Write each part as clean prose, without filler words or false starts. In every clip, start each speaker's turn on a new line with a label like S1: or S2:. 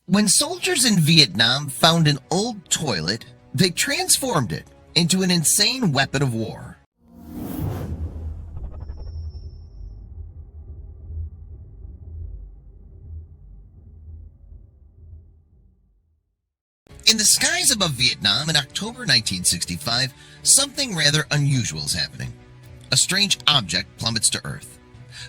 S1: When soldiers in Vietnam found an old toilet, they transformed it into an insane weapon of war. In the skies above Vietnam in October 1965, something rather unusual is happening. A strange object plummets to Earth.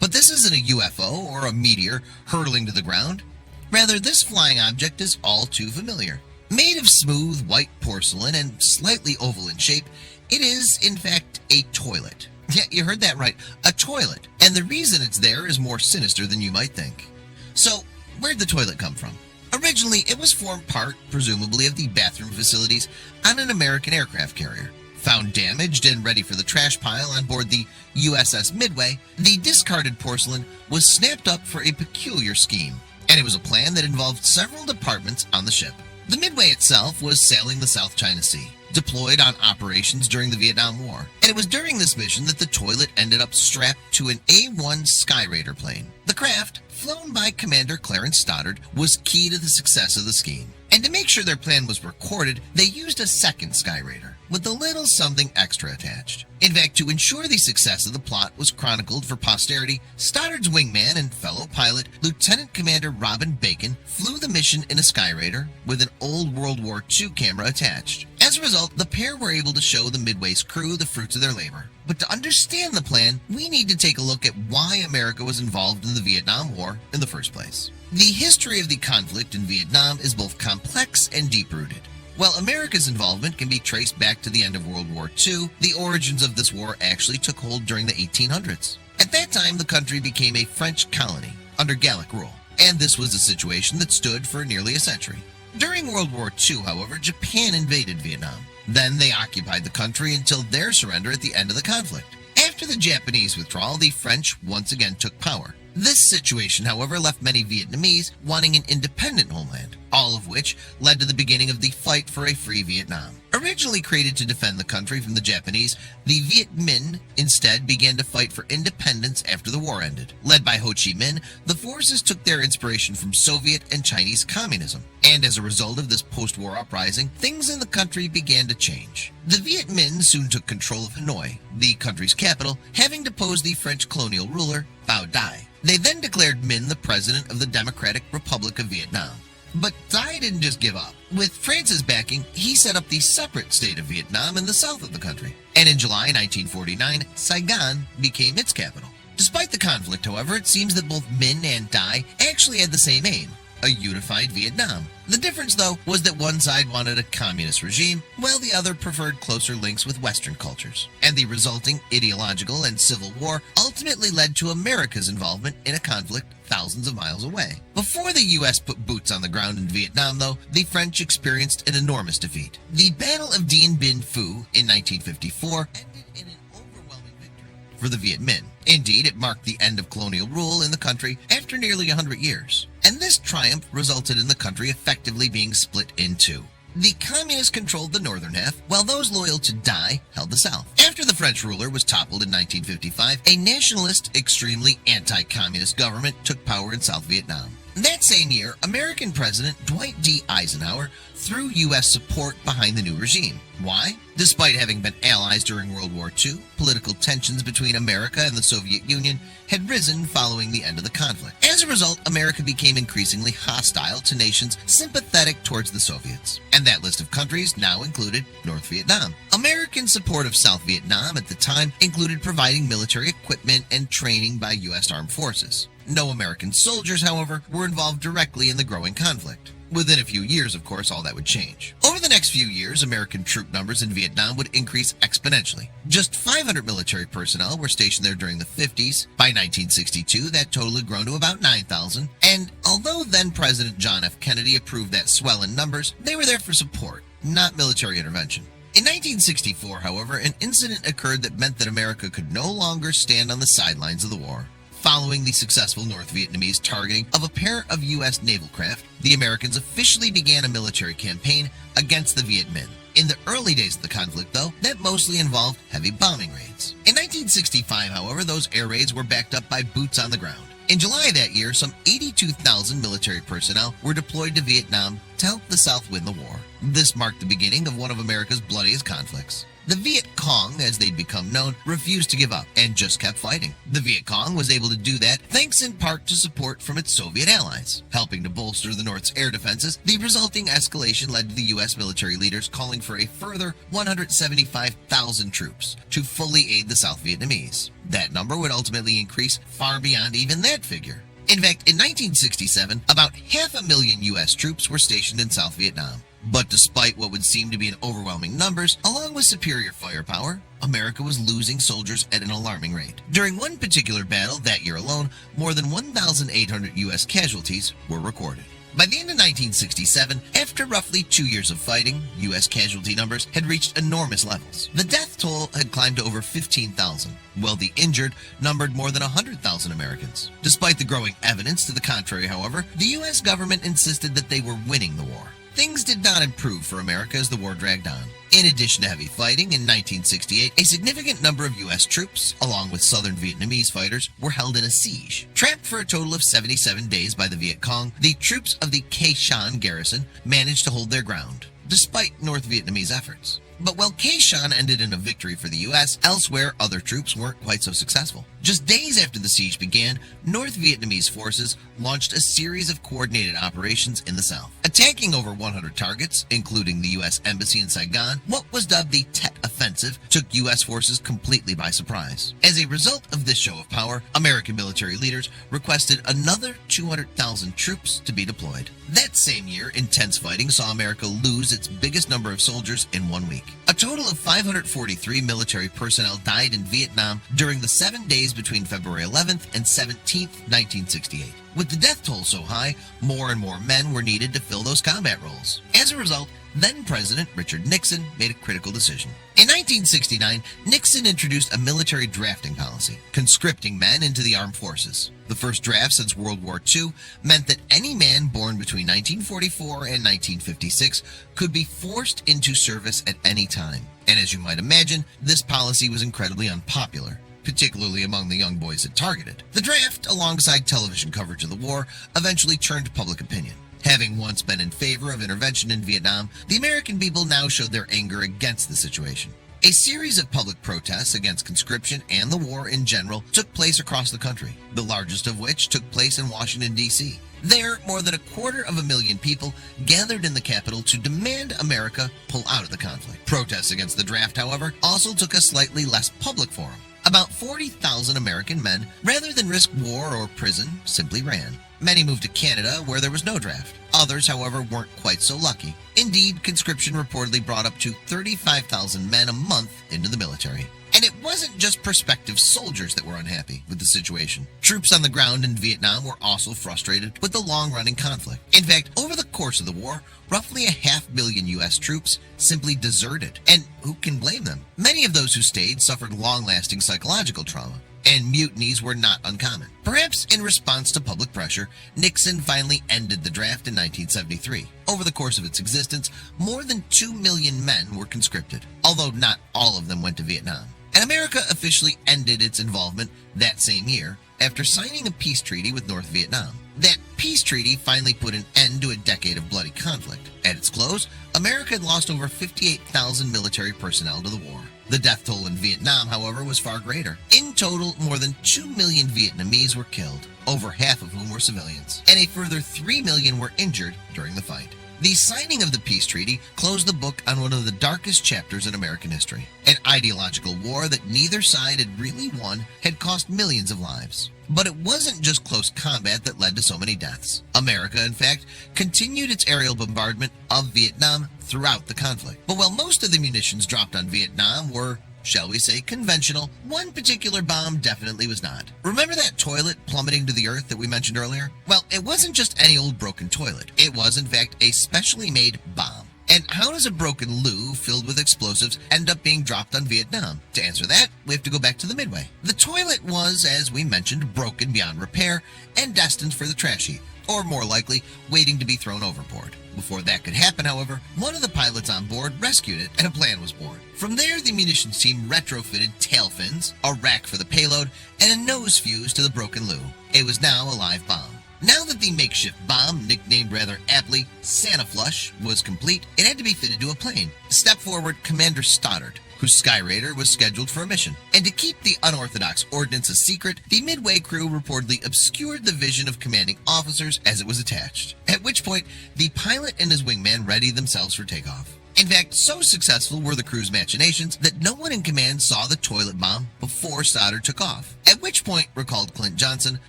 S1: But this isn't a UFO or a meteor hurtling to the ground. Rather, this flying object is all too familiar. Made of smooth white porcelain and slightly oval in shape, it is, in fact, a toilet. Yeah, you heard that right, a toilet. And the reason it's there is more sinister than you might think. So, where'd the toilet come from? Originally, it was formed part, presumably, of the bathroom facilities on an American aircraft carrier. Found damaged and ready for the trash pile on board the U.S.S. Midway, the discarded porcelain was snapped up for a peculiar scheme. And it was a plan that involved several departments on the ship. The Midway itself was sailing the South China Sea, deployed on operations during the Vietnam War. And it was during this mission that the toilet ended up strapped to an A-1 Skyraider plane. The craft, flown by Commander Clarence Stoddard, was key to the success of the scheme. And to make sure their plan was recorded, they used a second Skyraider with a little something extra attached. In fact, to ensure the success of the plot was chronicled for posterity, Stoddard's wingman and fellow pilot, Lieutenant Commander Robin Bacon, flew the mission in a Skyraider with an old World War II camera attached. As a result, the pair were able to show the Midway's crew the fruits of their labor. But to understand the plan, we need to take a look at why America was involved in the Vietnam War in the first place. The history of the conflict in Vietnam is both complex and deep-rooted. While America's involvement can be traced back to the end of World War II, the origins of this war actually took hold during the 1800s. At that time, the country became a French colony under Gallic rule, and this was a situation that stood for nearly a century. During World War II, however, Japan invaded Vietnam. Then they occupied the country until their surrender at the end of the conflict. After the Japanese withdrawal, the French once again took power. This situation, however, left many Vietnamese wanting an independent homeland, all of which led to the beginning of the fight for a free Vietnam. Originally created to defend the country from the Japanese, the Viet Minh instead began to fight for independence after the war ended. Led by Ho Chi Minh, the forces took their inspiration from Soviet and Chinese communism. And as a result of this post-war uprising, things in the country began to change. The Viet Minh soon took control of Hanoi, the country's capital, having deposed the French colonial ruler, Bao Dai. They then declared Minh the president of the Democratic Republic of Vietnam. But Dai didn't just give up. With France's backing, he set up the separate state of Vietnam in the south of the country. And in July 1949, Saigon became its capital. Despite the conflict, however, it seems that both Minh and Dai actually had the same aim: a unified Vietnam. The difference, though, was that one side wanted a communist regime, while the other preferred closer links with Western cultures. And the resulting ideological and civil war ultimately led to America's involvement in a conflict thousands of miles away. Before the U.S. put boots on the ground in Vietnam, though, the French experienced an enormous defeat. The Battle of Dien Bien Phu in 1954 ended in an overwhelming victory for the Viet Minh. Indeed, it marked the end of colonial rule in the country after nearly 100 years. And this triumph resulted in the country effectively being split in two. The communists controlled the northern half, while those loyal to Dai held the south. After the French ruler was toppled in 1955, a nationalist, extremely anti-communist government took power in South Vietnam. That same year, American President Dwight D. Eisenhower threw U.S. support behind the new regime. Why? Despite having been allies during World War II, political tensions between America and the Soviet Union had risen following the end of the conflict. As a result, America became increasingly hostile to nations sympathetic towards the Soviets. And that list of countries now included North Vietnam. American support of South Vietnam at the time included providing military equipment and training by U.S. armed forces. No American soldiers, however, were involved directly in the growing conflict. Within a few years, of course, all that would change. Over the next few years, American troop numbers in Vietnam would increase exponentially. Just 500 military personnel were stationed there during the 50s. By 1962, that total had grown to about 9,000. And although then-President John F. Kennedy approved that swell in numbers, they were there for support, not military intervention. In 1964, however, an incident occurred that meant that America could no longer stand on the sidelines of the war. Following the successful North Vietnamese targeting of a pair of U.S. naval craft, the Americans officially began a military campaign against the Viet Minh. In the early days of the conflict, though, that mostly involved heavy bombing raids. In 1965, however, those air raids were backed up by boots on the ground. In July that year, some 82,000 military personnel were deployed to Vietnam to help the South win the war. This marked the beginning of one of America's bloodiest conflicts. The Viet Cong, as they'd become known, refused to give up and just kept fighting. The Viet Cong was able to do that thanks in part to support from its Soviet allies. Helping to bolster the North's air defenses, the resulting escalation led to the U.S. military leaders calling for a further 175,000 troops to fully aid the South Vietnamese. That number would ultimately increase far beyond even that figure. In fact, in 1967, about 500,000 U.S. troops were stationed in South Vietnam. But despite what would seem to be an overwhelming numbers, along with superior firepower, America was losing soldiers at an alarming rate. During one particular battle that year alone, more than 1,800 U.S. casualties were recorded. By the end of 1967, after roughly 2 years of fighting, U.S. casualty numbers had reached enormous levels. The death toll had climbed to over 15,000, while the injured numbered more than 100,000 Americans. Despite the growing evidence to the contrary, however, the U.S. government insisted that they were winning the war. Things did not improve for America as the war dragged on. In addition to heavy fighting, in 1968, a significant number of U.S. troops, along with southern Vietnamese fighters, were held in a siege. Trapped for a total of 77 days by the Viet Cong, the troops of the Quai Son garrison managed to hold their ground, despite North Vietnamese efforts. But while Quai Son ended in a victory for the U.S., elsewhere other troops weren't quite so successful. Just days after the siege began, North Vietnamese forces launched a series of coordinated operations in the south. Attacking over 100 targets, including the U.S. Embassy in Saigon, what was dubbed the Tet Offensive took U.S. forces completely by surprise. As a result of this show of power, American military leaders requested another 200,000 troops to be deployed. That same year, intense fighting saw America lose its biggest number of soldiers in 1 week. A total of 543 military personnel died in Vietnam during the 7 days between February 11th and 17th, 1968. With the death toll so high, more and more men were needed to fill those combat roles. As a result, then-President Richard Nixon made a critical decision. In 1969, Nixon introduced a military drafting policy, conscripting men into the armed forces. The first draft since World War II meant that any man born between 1944 and 1956 could be forced into service at any time. And as you might imagine, this policy was incredibly unpopular, particularly among the young boys it targeted. The draft, alongside television coverage of the war, eventually turned public opinion. Having once been in favor of intervention in Vietnam, the American people now showed their anger against the situation. A series of public protests against conscription and the war in general took place across the country, the largest of which took place in Washington, D.C. There, more than 250,000 people gathered in the capital to demand America pull out of the conflict. Protests against the draft, however, also took a slightly less public forum. About 40,000 American men, rather than risk war or prison, simply ran. Many moved to Canada, where there was no draft. Others, however, weren't quite so lucky. Indeed, conscription reportedly brought up to 35,000 men a month into the military. And it wasn't just prospective soldiers that were unhappy with the situation. Troops on the ground in Vietnam were also frustrated with the long-running conflict. In fact, over the course of the war, roughly 500,000 U.S. troops simply deserted. And who can blame them? Many of those who stayed suffered long-lasting psychological trauma, and mutinies were not uncommon. Perhaps in response to public pressure, Nixon finally ended the draft in 1973. Over the course of its existence, more than 2 million men were conscripted, although not all of them went to Vietnam. And America officially ended its involvement that same year after signing a peace treaty with North Vietnam. That peace treaty finally put an end to a decade of bloody conflict. At its close, America had lost over 58,000 military personnel to the war. The death toll in Vietnam, however, was far greater. In total, more than 2 million Vietnamese were killed, over half of whom were civilians, and a further 3 million were injured during the fight. The signing of the peace treaty closed the book on one of the darkest chapters in American history. An ideological war that neither side had really won had cost millions of lives. But it wasn't just close combat that led to so many deaths. America, in fact, continued its aerial bombardment of Vietnam throughout the conflict. But while most of the munitions dropped on Vietnam were, shall we say, conventional, one particular bomb definitely was not. Remember that toilet plummeting to the earth that we mentioned earlier? Well, it wasn't just any old broken toilet. It was, in fact, a specially made bomb. And how does a broken loo filled with explosives end up being dropped on Vietnam? To answer that, we have to go back to the Midway. The toilet was, as we mentioned, broken beyond repair and destined for the trash heap, or more likely, waiting to be thrown overboard. Before that could happen, however, one of the pilots on board rescued it and a plan was born. From there, the munitions team retrofitted tail fins, a rack for the payload, and a nose fuse to the broken loo. It was now a live bomb. Now that the makeshift bomb, nicknamed rather aptly Santa Flush, was complete, it had to be fitted to a plane. Step forward Commander Stoddard, whose Skyraider was scheduled for a mission. And to keep the unorthodox ordnance a secret, the Midway crew reportedly obscured the vision of commanding officers as it was attached, at which point the pilot and his wingman readied themselves for takeoff. In fact, so successful were the crew's machinations that no one in command saw the toilet bomb before Stoddard took off. At which point, recalled Clint Johnson,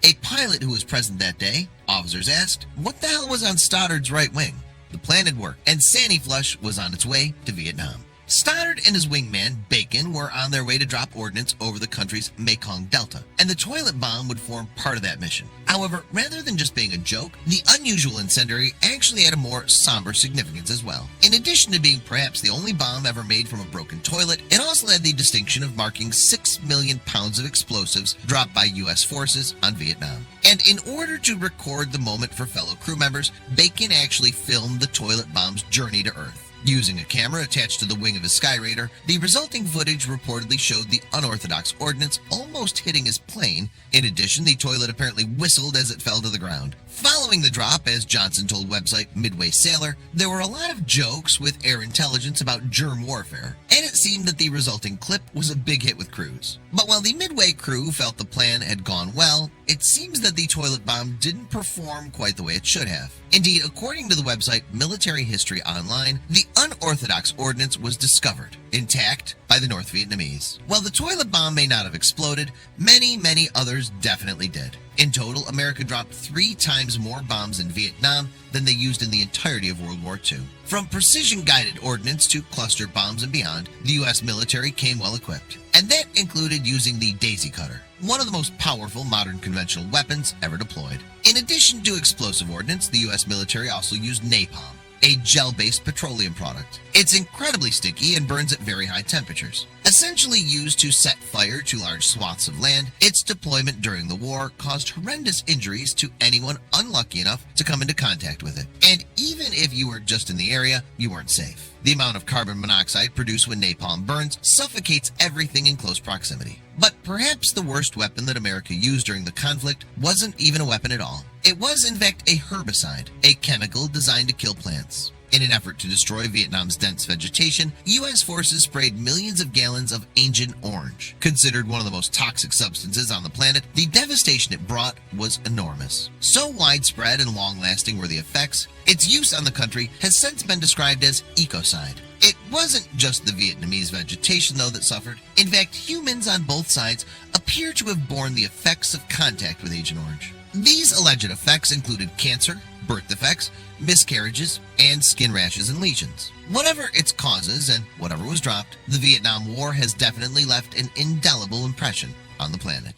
S1: a pilot who was present that day, officers asked, what the hell was on Stoddard's right wing? The plan had worked, and Sandy Flush was on its way to Vietnam. Stoddard and his wingman, Bacon, were on their way to drop ordnance over the country's Mekong Delta, and the toilet bomb would form part of that mission. However, rather than just being a joke, the unusual incendiary actually had a more somber significance as well. In addition to being perhaps the only bomb ever made from a broken toilet, it also had the distinction of marking 6 million pounds of explosives dropped by U.S. forces on Vietnam. And in order to record the moment for fellow crew members, Bacon actually filmed the toilet bomb's journey to Earth. Using a camera attached to the wing of his Skyraider, the resulting footage reportedly showed the unorthodox ordnance almost hitting his plane. In addition, the toilet apparently whistled as it fell to the ground. Following the drop, as Johnson told website Midway Sailor, there were a lot of jokes with air intelligence about germ warfare, and it seemed that the resulting clip was a big hit with crews. But while the Midway crew felt the plan had gone well, it seems that the toilet bomb didn't perform quite the way it should have. Indeed, according to the website Military History Online, the unorthodox ordnance was discovered, intact, by the North Vietnamese. While the toilet bomb may not have exploded, many others definitely did. In total, America dropped 3 times more bombs in Vietnam than they used in the entirety of World War II. From precision-guided ordnance to cluster bombs and beyond, the U.S. military came well equipped. And that included using the Daisy Cutter, one of the most powerful modern conventional weapons ever deployed. In addition to explosive ordnance, the U.S. military also used napalm, a gel-based petroleum product. It's incredibly sticky and burns at very high temperatures. Essentially used to set fire to large swaths of land, its deployment during the war caused horrendous injuries to anyone unlucky enough to come into contact with it. And even if you were just in the area, you weren't safe. The amount of carbon monoxide produced when napalm burns suffocates everything in close proximity. But perhaps the worst weapon that America used during the conflict wasn't even a weapon at all. It was, in fact, a herbicide, a chemical designed to kill plants. In an effort to destroy Vietnam's dense vegetation, U.S. forces sprayed millions of gallons of Agent Orange. Considered one of the most toxic substances on the planet, the devastation it brought was enormous. So widespread and long-lasting were the effects, its use on the country has since been described as ecocide. It wasn't just the Vietnamese vegetation, though, that suffered. In fact, humans on both sides appear to have borne the effects of contact with Agent Orange. These alleged effects included cancer, birth defects, miscarriages, and skin rashes and lesions. Whatever its causes and whatever was dropped, the Vietnam War has definitely left an indelible impression on the planet.